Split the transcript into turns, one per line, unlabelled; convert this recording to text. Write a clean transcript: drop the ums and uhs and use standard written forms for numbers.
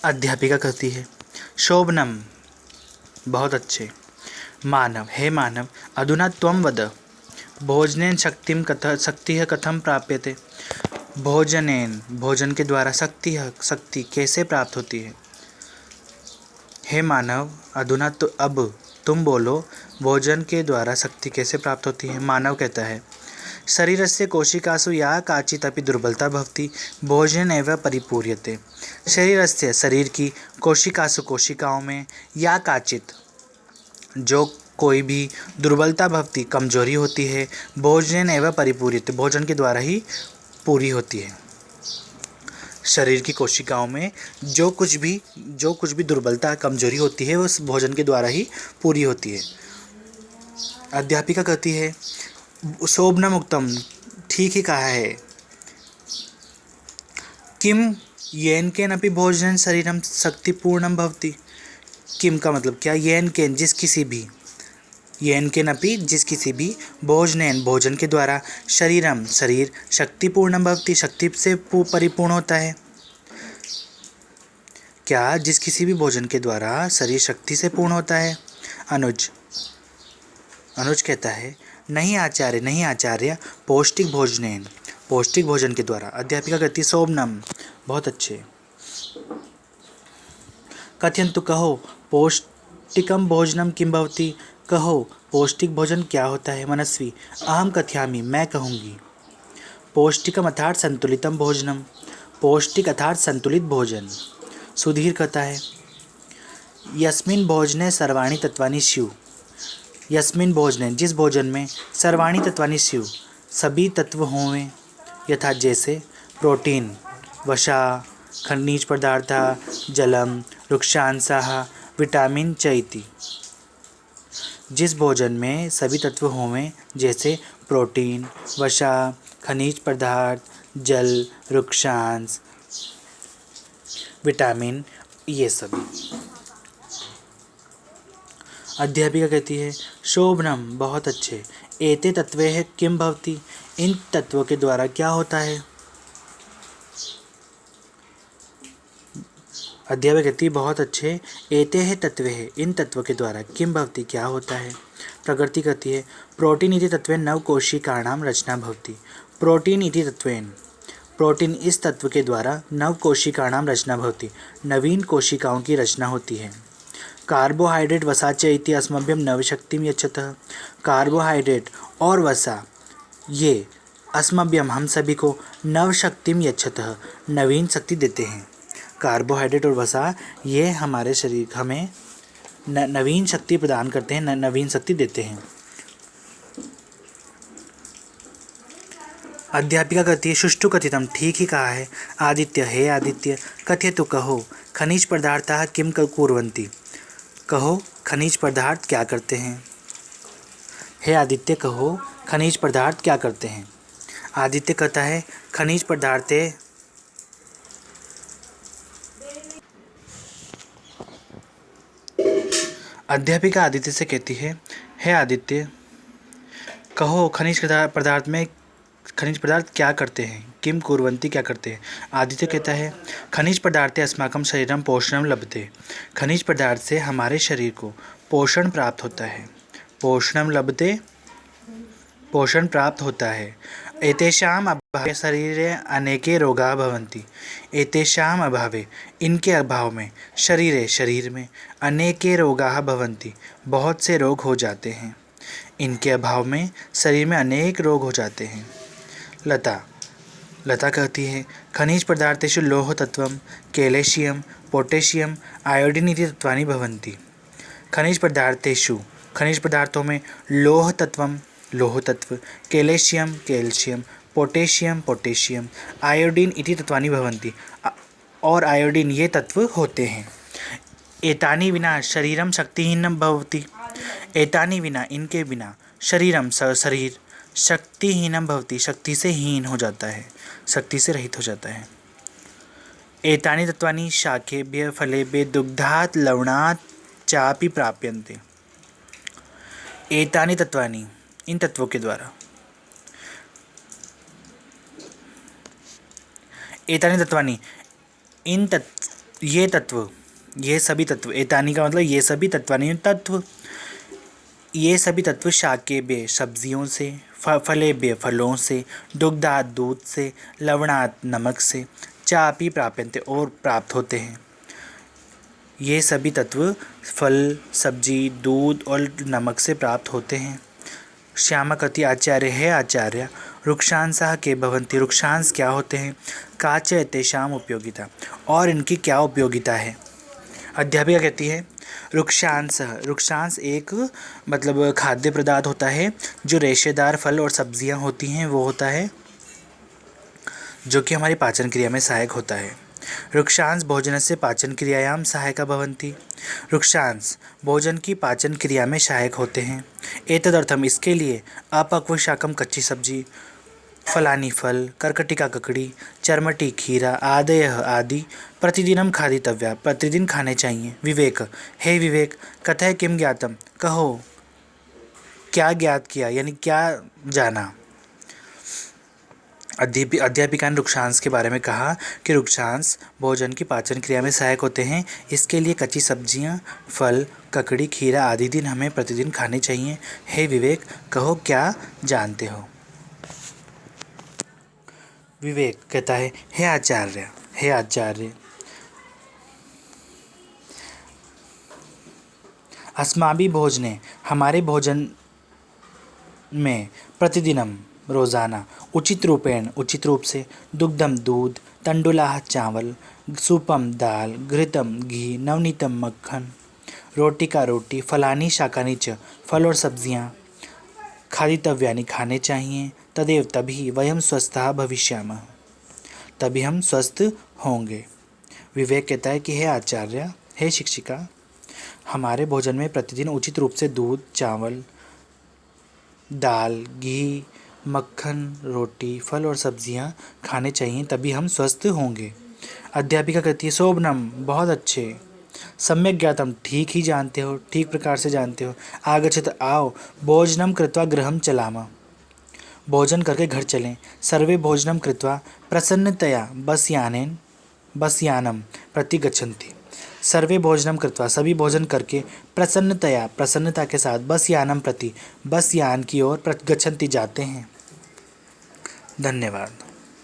अध्यापिका कहती है, शोभनम, बहुत अच्छे। मानव, हे मानव, अधुना त्वं वद, भोजनेन शक्तिः कथं प्राप्यते। भोजनेन, भोजन के द्वारा शक्ति कैसे प्राप्त होती है। हे मानव, अधुना तो अब तुम बोलो, भोजन के द्वारा शक्ति कैसे प्राप्त होती है। मानव कहता है, शरीरस्य कोशिकासु या काचित् अपि दुर्बलता भवति भोजनेनैव परिपूर्यते। शरीरस्य, शरीर की, कोशिकासु, कोशिकाओं में, या काचित्, जो कोई भी, दुर्बलता भवति, कमजोरी होती है, भोजनेनैव परिपूर्यते, भोजन के द्वारा ही पूरी होती है। शरीर की कोशिकाओं में जो कुछ भी दुर्बलता, कमजोरी होती है, उस भोजन के द्वारा ही पूरी होती है। अध्यापिका कहती है, शोभनम उक्तम, ठीक ही कहा है। किम येन केन अपि भोजन शरीरम शक्तिपूर्णम भवति। किम का मतलब क्या, येन केन, जिस किसी भी, येन केन अपि, जिस किसी भी, भोजनेन, भोजन के द्वारा, शरीरम, शरीर, शक्तिपूर्णम भवति, शक्ति से परिपूर्ण होता है। क्या जिस किसी भी भोजन के द्वारा शरीर शक्ति से पूर्ण होता है। अनुज कहता है, नहीं आचार्य, नहीं आचार्य, पौष्टिक भोजनेन, पौष्टिक भोजन के द्वारा। अध्यापिका कहती, शोभनम, बहुत अच्छे। कथयन्तु, कहो, पौष्टिकम भोजनम किम भवति। कहो, पौष्टिक भोजन क्या होता है। मनस्वी, अहम कथयामि, मैं कहूँगी। पौष्टिकम अर्थात संतुलितम भोजनम, पौष्टिक अर्थात संतुलित भोजन। सुधीर कहता है, यस्मिन् भोजने सर्वाणि तत्वानि स्युः। यस्मिन् भोजने, जिस भोजन में, सर्वाणि तत्वानि स्युः, सभी तत्व होवें, यथा जैसे, प्रोटीन, वसा, खनिज पदार्थ, जलम, वृक्षांशाः, विटामिन च इति। जिस भोजन में सभी तत्व होवें, जैसे प्रोटीन, वसा, खनिज पदार्थ, जल, वृक्षांश, विटामिन, ये सभी। अध्यापिका कहती है, शोभनम, बहुत अच्छे। एते तत्वैः किम भवति, इन तत्वों के द्वारा क्या होता है। अध्यापिका कहती है, बहुत अच्छे। एते है तत्वैः, इन तत्वों के द्वारा, किम भवति, क्या होता है। प्रकृति कहती है, प्रोटीन इति तत्वेन नवकोशिकाणां रचना भवति। प्रोटीन इति तत्वेन, प्रोटीन इस तत्व के द्वारा, नवकोशिकाणां रचना भवति, नवीन कोशिकाओं की रचना होती है। कार्बोहाइड्रेट वसा च इति अस्मभ्यं नवशक्तिं यच्छतः। कार्बोहाइड्रेट और वसा, ये अस्मभ्यम, हम सभी को, नवशक्तिं यच्छतः, नवीन शक्ति देते हैं। कार्बोहाइड्रेट और वसा, ये हमारे शरीर, हमें नवीन शक्ति प्रदान करते हैं, नवीन शक्ति देते हैं। अध्यापिका कहती है, सुष्ठु कथितम, ठीक ही कहा है। आदित्य, हे आदित्य, कथयतु, कहो, खनिज पदार्थाः किम कुर्वन्ति। कहो, खनिज पदार्थ क्या करते हैं। हे आदित्य, कहो, खनिज पदार्थ क्या करते हैं। आदित्य कहता है, खनिज पदार्थ, अध्यापिका आदित्य से कहती है, हे आदित्य, कहो, खनिज पदार्थ क्या करते हैं। किम कुर्वन्ति, क्या करते हैं। आदित्य कहता है, खनिज पदार्थे अस्माकं शरीरं पोषणं लभते। खनिज पदार्थ से हमारे शरीर को पोषण प्राप्त होता है। पोषणं लभते, पोषण प्राप्त होता है। एतेषाम् अभावे शरीरे अनेके रोगाः भवन्ति। एतेषाम् अभावे, इनके अभाव में, शरीरे, शरीर में, अनेके रोगाः भवन्ति, बहुत से रोग हो जाते हैं। इनके अभाव में शरीर में अनेक रोग हो जाते हैं। लता कहती है, खनिज पदार्थेषु लौह तत्वं, कैल्शियम, पोटेशियम, आयोडीन इति तत्वानि भवन्ति। खनिज पदार्थों में लौह तत्व, कैल्शियम, पोटेशियम, आयोडीन इति तत्वानि भवन्ति, और आयोडीन, ये तत्व होते हैं। एतानि विना शरीरं शक्तिहीनं भवति। एतानि विना, इनके बिना, शरीर शक्तिहीनं भवति, शक्ति से हीन हो जाता है, शक्ति से रहित हो जाता है। एतानि तत्वानि शाकेभ्यः फलेभ्यः दुग्धात् लवणात् चापि प्राप्यन्ते। एतानि तत्वानि, इन तत्वों के द्वारा, एतानि तत्वानि, इन ये तत्व, ये सभी तत्व, एतानी का मतलब ये सभी तत्वानि तत्व, ये सभी तत्व शाकेभ्य सब्जियों से, फलेभ्य फलों से, दुग्धात दूध से, लवणात नमक से, चापि प्राप्यन्ते और प्राप्त होते हैं। ये सभी तत्व फल, सब्जी, दूध और नमक से प्राप्त होते हैं। श्यामकति आचार्य है आचार्य, वृक्षांसः के भवन्ति, वृक्षांश क्या होते हैं, काच तेषाम उपयोगिता, और इनकी क्या उपयोगिता है। अध्यापिका कहती है वृक्षांश, वृक्षांश एक मतलब खाद्य पदार्थ होता है जो रेशेदार फल और सब्जियां होती हैं, वो होता है जो कि हमारी पाचन क्रिया में सहायक होता है। वृक्षांश भोजनस्य पाचन क्रियायां सहायका भवन्ति, वृक्षांश भोजन की पाचन क्रिया में सहायक होते हैं। एतदर्थम इसके लिए अपक्व शाकम कच्ची सब्जी, फलानि फल, कर्कटिका ककड़ी, चर्मटी खीरा आदयः आदि प्रतिदिनम खादितव्या, प्रतिदिन खाने चाहिए। विवेक, हे विवेक, कथय किम ज्ञातम, कहो क्या ज्ञात किया, यानी क्या जाना। अध्यापिका ने वृक्षांश के बारे में कहा कि वृक्षांश भोजन की पाचन क्रिया में सहायक होते हैं, इसके लिए कच्ची सब्जियां, फल, ककड़ी, खीरा आदि दिन हमें प्रतिदिन खाने चाहिए। हे विवेक, कहो क्या जानते हो। विवेक कहता है हे आचार्य, हे आचार्य, अस्माभिः भोजने, हमारे भोजन में, प्रतिदिनम रोज़ाना, उचित रूपेण उचित रूप से, दुग्धम दूध, तंडुलाः चावल, सूपम दाल, घृतम घी, नवनीतम मक्खन, रोटिका रोटी, फलानि शाकानि च, फल और सब्जियाँ खादितव्यानि खाने चाहिए। तदेव तभी वयम स्वस्थः भविष्यामः, तभी हम स्वस्थ होंगे। विवेक कहता है कि हे आचार्य, हे शिक्षिका, हमारे भोजन में प्रतिदिन उचित रूप से दूध, चावल, दाल, घी, मक्खन, रोटी, फल और सब्जियां खाने चाहिए, तभी हम स्वस्थ होंगे। अध्यापिका कहती है शोभनम, बहुत अच्छे, सम्यक ज्ञातम, ठीक ही जानते हो, ठीक प्रकार से जानते हो। आगच्छत, आओ, भोजनम कृत्वा गृहं चलामः, भोजन करके घर चलें। सर्वे भोजनम कृत्वा प्रसन्नतया बसयानम प्रति गच्छन्ति, सर्वे भोजनम कृत्वा सभी भोजन करके प्रसन्नतया प्रसन्नता के साथ बसयानम प्रति बस यान की ओर गच्छन्ति जाते हैं। धन्यवाद।